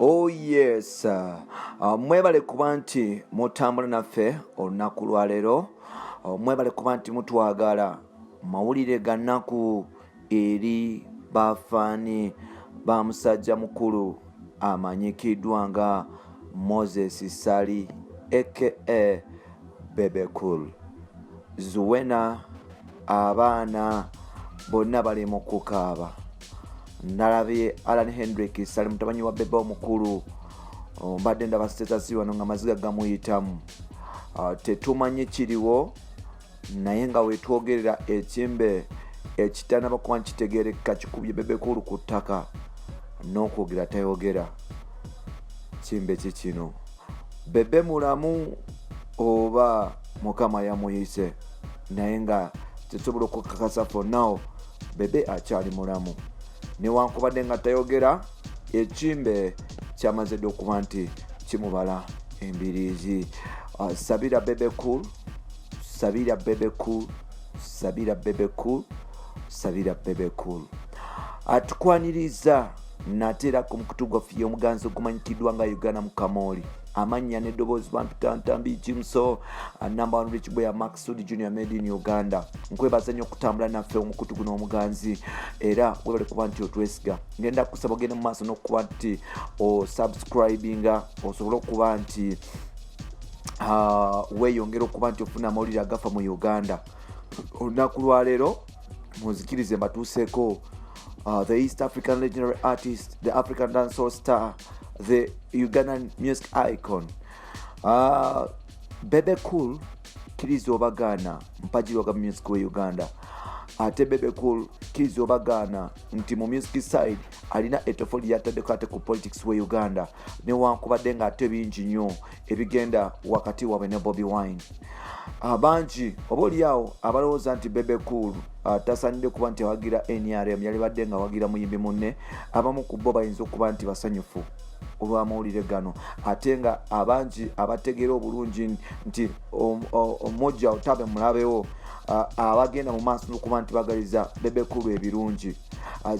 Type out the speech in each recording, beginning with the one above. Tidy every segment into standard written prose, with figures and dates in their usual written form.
Oh yes, mwebale kuba nti mutambula naffe olunaku lwa leero. Mwebale kuba nti mutwagala mawulire ga nnaku eri bafaani ba musajja mukulu amanyikiddwa nga Moses Sali aka Bebe Zuwena. Abaana bonna bali mu kukaaba. Nalabye Alan Hendrick Sali mutabanyi wa Bebe omukulu, mbadde ndaba status wano nga maziga gamuyitamu. Tetumanyi kiriwo naye nga wetwogerera ekimbe ekitana bakuba nkitegeereka kikubye Bebe ku ttaka n'okwogera tayogera. Kimbe kikino Bebe mulamu oba Mukama yamuyise, naye nga tesobola okukakasa for now Bebe akyali mulamu. Newankubadde nga tayogera, ekimbe kyamaze dde okuba nti kimubala embiriizi. Sabira Bebe sabira Bebe sabira Bebe sabira Bebe atukwaniriza natera ku mukutu gwaffe omuganzi ogumanyikiddwa nga Uganda Mukamooli. Amannya n'eddoboozi bampitantambi Jimso, number 1 rich boy ya Maxud Junior made in Uganda. Nkwebaza nnyo okutambula naffe omukutu guno omuganzi, era webale kuba nti otwesiga. Ngenda kusaba ogende mu maaso n'okuba nti subscribinga osobole okuba nti weeyongera okuba nti ofuna amawulire agafa mu Uganda. Olunaku lwa leero muzikirize mbatuuseeko the East African legendary artist, the African dancehall star, the Ugandan music icon, Bebe kiriza obagana mpajirwa ga music we Uganda. Ate Bebe kiriza obagana nti mu music side alina etofoli yataddeko ate ku politics we Uganda, newankubadde nga ate bingi nnyo ebigenda wakati waabwe ne Bobi Wine. Abangi oba oliawo abalowooza nti Bebe tasaanidde kuba nti awagira NRM, yali badde nga awagira muyimbi munne. Abamu ku bo bayinza okuba nti basanyufu olw'amawulire gano, ate nga abangi abategeera obulungi nti omujja otabe mulabewo abagenda mu maaso n'okuba nti bagaliza Bebe ebirungi.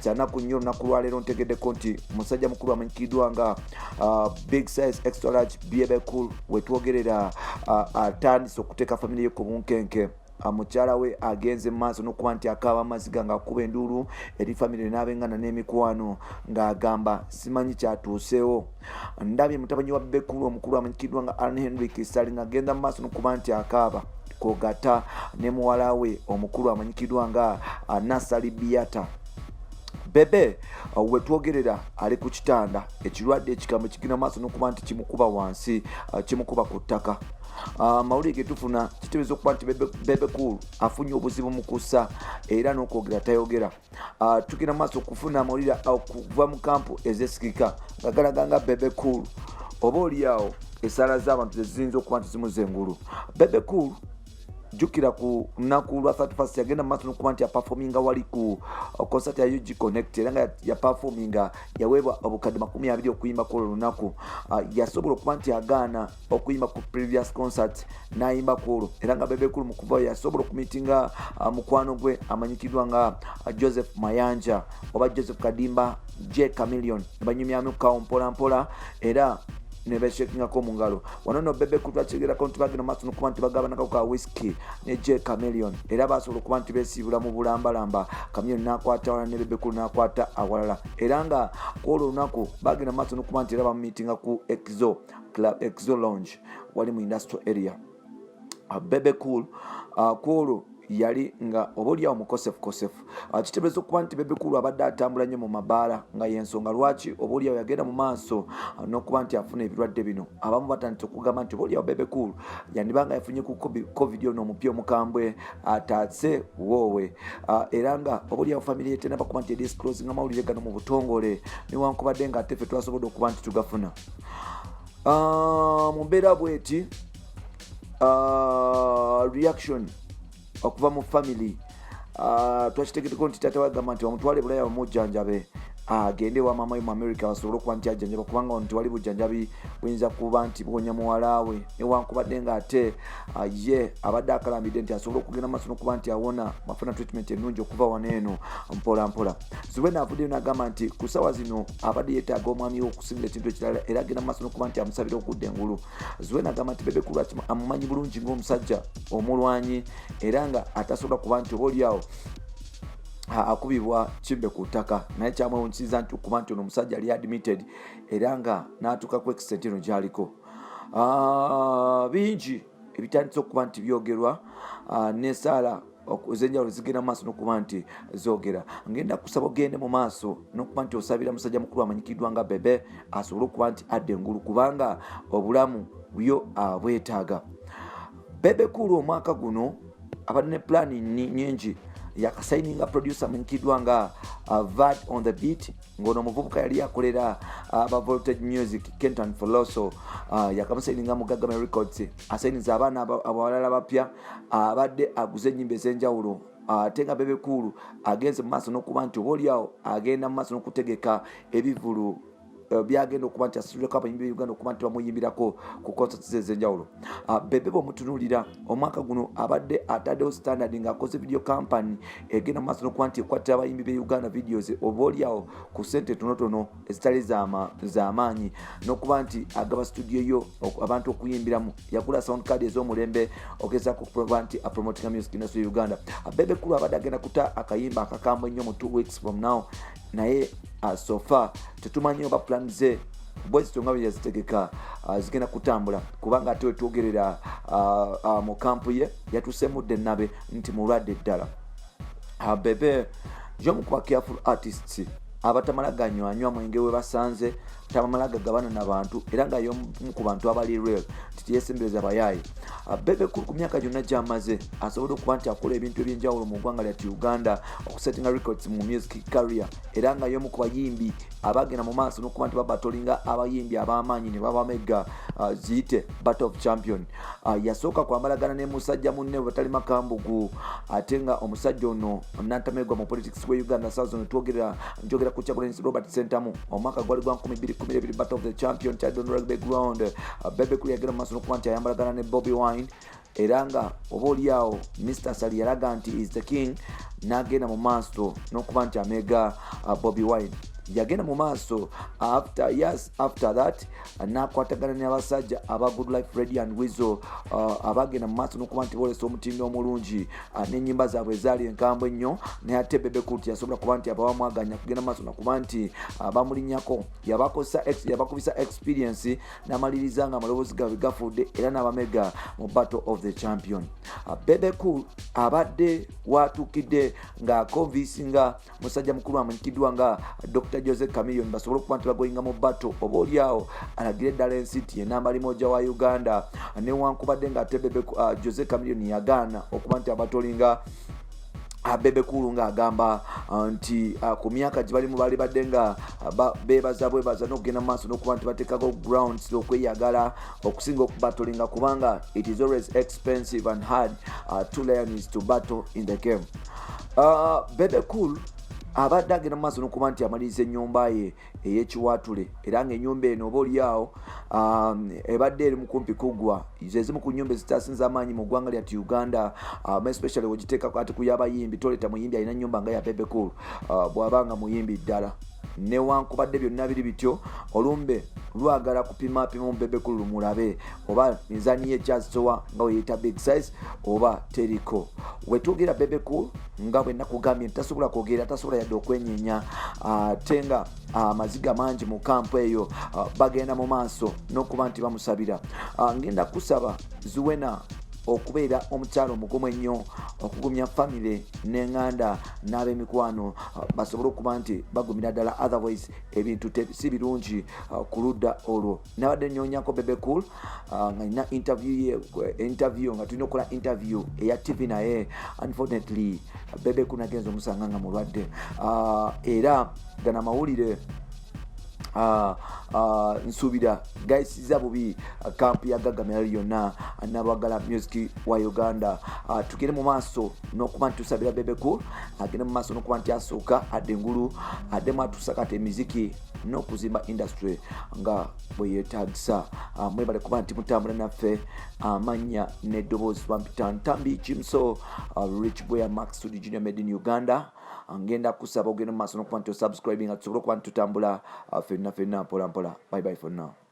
Kyanaku nnyo olunaku lwa leero ntegeddeko nti musajja mukulu amanyikiddwa nga big size extra large Bebe wetwogerera atandise okuteeka famire ye ku bunkenke. Mukyala we agenze mu maaso n'okuba nti akaaba amaziga ng'akuba enduulu eri famire n'abengana n'emikwano ng'agamba simanyi kyatuuseewo. Ndabye mutabanyi wa Bebe omukulu amanyikiddwa nga Alan Hendrick Sali ng'agenda mu maaso n'okuba nti akaaba kogata ne muwala we omukulu amanyikiddwa nga Nasali Biata. Bebe wetwogerera ali ku kitanda, ekirwadde ekikambe kigenda maaso n'okuba nti kimukuba wansi, kimukuba ku ttaka. Mawulire ge tufuna kitegeeza okuba nti Bebe afunye obuzibu mu kussa era n'okwogera tayogera. Tugenda maaso okufuna amawulire okuva mu kampu ezesikika nga galaga nga Bebe oba oliawo esaala z'abantu zeziyinza okuba nti zimuzengulu. Bebe jukira ku nnaku lwa 31st yagenda mu maaso n'okuba nti yapafominga wali ku concert ya UG Connect, era nga yapafominga yaweebwa obukadde 20 okuyimba ku olwo lunaku. Yasobola okuba nti agaana okuyimba ku previous concert n'ayimba ku olwo, era nga Bebe mu kuvayo yasobola okumitinga mukwano gwe amanyikiddwa nga Joseph Mayanja oba Joseph Kadimba J Chameleon, banyumyamu kawo mpola era ne beshekingako mu ngalo. Wano no Bebe twakigerako nti bagenda maaso n'okuba nti bagabanako ka whisky ne J Chameleon, era basobola okuba nti beesiibula mu bulambalamba. Chameleon n'akwata awala ne Bebe n'akwata awalala, era nga ku olwo olunaku bagenda maaso n'okuba nti era bamumiitinga ku Exo Lounge wali mu industrial area. Bebe ku olwo yali nga oba oliawo mukosefu. Kitegeeza okuba nti Bebe abadde atambula nnyo mu mabaala, nga yensonga lwaki oba oliawo yagenda mu maaso n'okuba nti afuna ebirwadde bino. Abamu batandise okugamba nti oba oliawo Bebe yandibanga yafunye ku covid ono omupya omukambwe ataase woowe, era nga oba oliawo famire ye tena bakuba nti edisclosing amawulire gano mu butongole, newankubadde nga ate ffe twasobodde okuba nti tugafuna. Mu mbeera bweti reaction okuva mu family twakitegeddeko nti taata wagamba nti omutwale bulaya bamujjanjabe, agende wa mama mu America basobole okuba nti ajjanjaba, kubanga ono tewali bujjanjabi buyinza kuba nti buwonya muwala we newankubadde nga ate ye abadde akalambidde nti asobole okugenda maaso n'okuba nti awona bafuna treatment ennungi okuva wano eno mpola mpola. Zuwena avuddeyo n'agamba nti ku ssaawa zino abadde yeetaaga omwami we okusinga ekintu ekirala era agenda maaso n'okuba nti amusabira okudda engulu. Zuwena agamba nti Bebe Cool amumanyi bulungi ng'omusajja omulwanyi era nga atasobola kuba nti obaoliawo akubibwa kimbe ku ttaka, naye kyamwewunyisiza nti okuba nti ono omusajja ali admitted era nga n'atuuka ku extent eno gy'aliko. Bingi ebitandise okuba nti byogerwa n'essaala ez'enjawulo zigenda mu maaso n'okuba nti zoogera. Ngenda kusaba ogende mu maaso n'okuba nti osabira musajja mukulu amanyikiddwa nga Bebe asobole okuba nti adda engulu kubanga obulamu byo abwetaaga. Bebe Cool omwaka guno abadde ne plani nyingi yakasaininga producer amanyikiddwa nga Vad on the beat, ng'ono omuvubuka yali akolera aba Voltage Music Kenton Foloso, yakamusaininga mu Gagame Records, asainiza abaana abalala bapya, abadde aguze ennyimba ez'enjawulo. Ate nga Bebe Cool agenze mu maaso n'okuba nti obaoliawo agenda mu maaso n'okutegeka ebivulu byagenda okuba nti asituleko abayimbi Uganda okuba nti bamuyimbirako ku concerts ez'enjawulo. Bebe bw'omutunuulira omwaka guno abadde ataddewo standard ng'akoze video company egenda mu maaso n'okuba nti ekwatira abayimbi be Uganda videos obaoliawo ku ssente tonotono ezitali z'amaanyi n'okuba nti agaba studio yo abantu okuyimbiramu. Yagula sound card ez'omulembe ogezaako okuba nti apromotinga music industry e Uganda. Bebe Cool abadde agenda kuta akayimba akakambwe ennyo mu 2 weeks from now, naye so far tetumanyi oba plan ze bwezito nga bwe yazitegeka zigenda kutambula, kubanga ate wetwogerera mu kampu ye yatusemudde nabe nti mulwadde ddala. Bebe y'omu ku careful artists abatamala ganywanywa mwenge we basanze, tamala gagabana n'abantu era nga y'omu ku bantu abali real tiyesembereza bayaayi. Bebe Cool ku myaka gyonna gy'amaze asobodde okuba nti akola ebintu eby'enjawulo mu ggwanga lyattu Uganda okusettinga records mu music career era nga y'omu ku bayimbi abagenda mu maaso n'okuba nti babatolinga abayimbi ab'amaanyi ne babamega ziyite Battle of Champion. Yasooka kwambalagana ne musajja munne batali makambugu, ate nga omusajja ono nantamegwa mu politics we Uganda South ono njogera ku Kyagulanyi Robert Sentamu omwaka gwali gwa 2012 Battle of the Champion Chadon Rugby Ground. Bebe Cool yagenda mu maaso n'okuba nti ayambalagana ne Bobby Wine era nga obaoliawo Mr. Sali yalaga nti is the king, n'agenda mu maaso n'okuba nti amega Bobby Wine. Yagenda mu maaso after that n'akwatagana n'abasajja aba Good Life Radio and Weasel abagenda mu maaso n'okuba nti boolesa omutindo omulungi n'ennyimba zaabwe ezaali enkambwe ennyo, naye ate Bebe Cool yasobola kuba nti abawamwaganya kugenda maaso n'okuba nti bamulinnyako yabakubisa experience n'amaliriza nga amaloboozi gaabwe gafudde era n'abamega mu Battle of the Champion. Bebe Cool abadde watuukidde ng'akonvinsinga musajja mukulu amanyikiddwa nga Dr. Jose Chameleone basobole okuba nti bagoyinga mu battle obaoliawo alagire ddala ensi nti ye namba limojja wa Uganda, newankubadde nga ate Jose Chameleone yagaana okuba nti abatolinga Bebe Cool ng'agamba nti ku myaka gye balimu baali badde nga beebaza n'okugenda mu maaso n'okuba nti bateekago grounds okweyagala okusinga okubatolinga, kubanga it is always expensive and hard to learn is to battle in the game. Bebe Cool abadde agenda mu maaso n'okuba nti amaliriza ennyumba ye ey'ekiwaatule era ng'ennyumba eno obaoliawo ebadde eri mu kumpi kuggwa. Zezimu ku nnyumba ezitasinza amaanyi mu ggwanga lyattu Uganda, especially wegiteekako ate ku y'abayimbi toleeta muyimbi alina ennyumba nga ya Bebe Cool bw'abanga muyimbi ddala. Newankubadde byonna biri bityo, olumbe lwagala kupima mu Bebe Cool lumulabe oba mizaani ye kyazitowa nga weyita big size oba teriko. Wetwogera Bebe Cool nga bwe nakugambye tasobola kwogera, tasobola yadde okwenyenya, ate nga amaziga mangi mu kampu eyo bagenda mu maaso n'okuba nti bamusabira. Ngenda kusaba Zuwena okubeera omukyalo omugumu ennyo okugumya family n'enganda n'ab'emikwano basobole okuba nti bagumira ddala, otherwise ebintu si birungi ku ludda olwo. Nabadde nnyonyako Bebe Cool nga nina interview nga tulina okukola interview eya TV naye unfortunately Bebe Cool nagenza omusanga nga mulwadde era gana mawulire nsuubira gayisiza bubi kampu ya Gagamera yonna n'abagala music wa Uganda. Tugende mu maaso n'okuba nti tusabira Bebe Cool, agende mu maaso n'okuba nti asooka adde engulu addemu atusakata emiziki n'okuzimba industry nga bwe yeetagisa. Mwebale kuba nti mutambula naffe. Amannya n'eddoboozi bampita Ntambi Kimso, Rich Boy Max to the Junior Made in Uganda. Ngenda kusaba ogende mu maaso n'okuba nti osubscribing tusobole okuba nti tutambula ffenna mpola mpola. Bye bye for now.